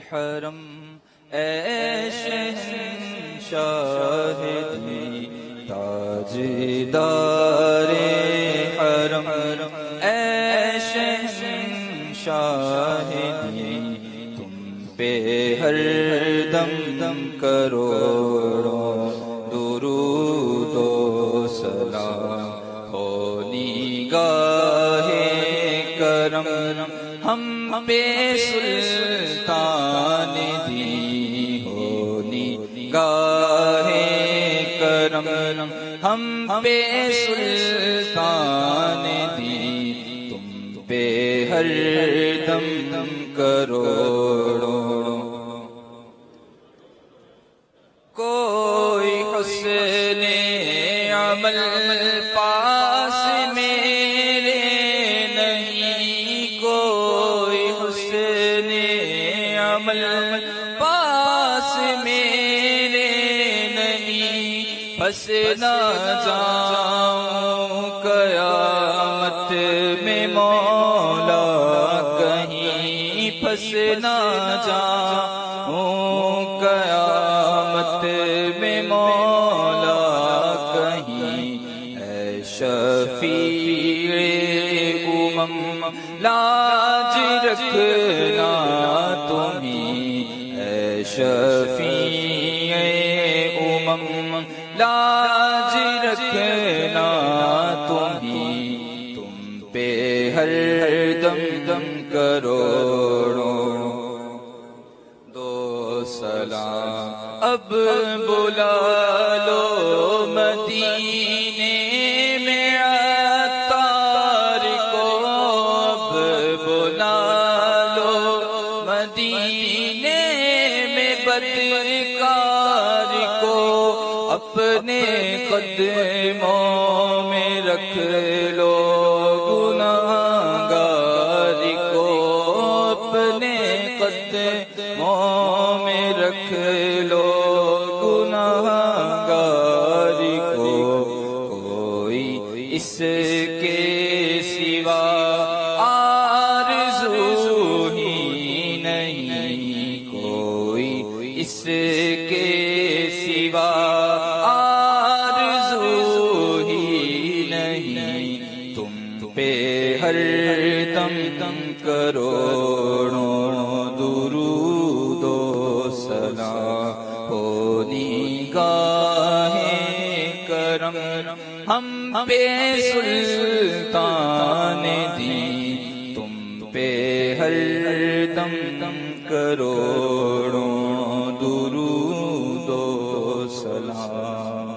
حرم اے شہنشاہ دی تاجدار حرم اے شہنشاہ دی تم پہ ہر دم دم کروڑوں درود و سلام ہو نگاہ کرم ہم پہ سلطان دی ہو نگاہ کرم ہم پہ سلطان دی تم پہ ہر دم دم کروڑوں کوئی حسن عمل پاس میرے نہیں کوئی حسن عمل پاس میرے نہیں پھنس نہ جاؤں قیامت میں مولا کہیں پھنس نہ جاؤں قیامت میں مولا کہیں اے شفیع امم لاج رکھنا تمہیں اے شفیع امم لاج رکھنا تمہیں تم پہ ہر دم دم کروڑوں دو سلام اب بلا لو مدینے میں عطار کو اب بلا لو مدینے میں بدکار کو اپنے قدموں میں رکھ لو گناہگار کو اپنے قدموں میں رکھ لو گناہگار کو کوئی اس کے سوا آرزو ہی نہیں کوئی اس کے سوا آرزو ہی نہیں تم پہ ہر دم دم کروڑوں درود و سلام ہو نگاہ کرم ہم پہ سلطان دی تم پہ ہر دم دم کروڑوں درود و سلام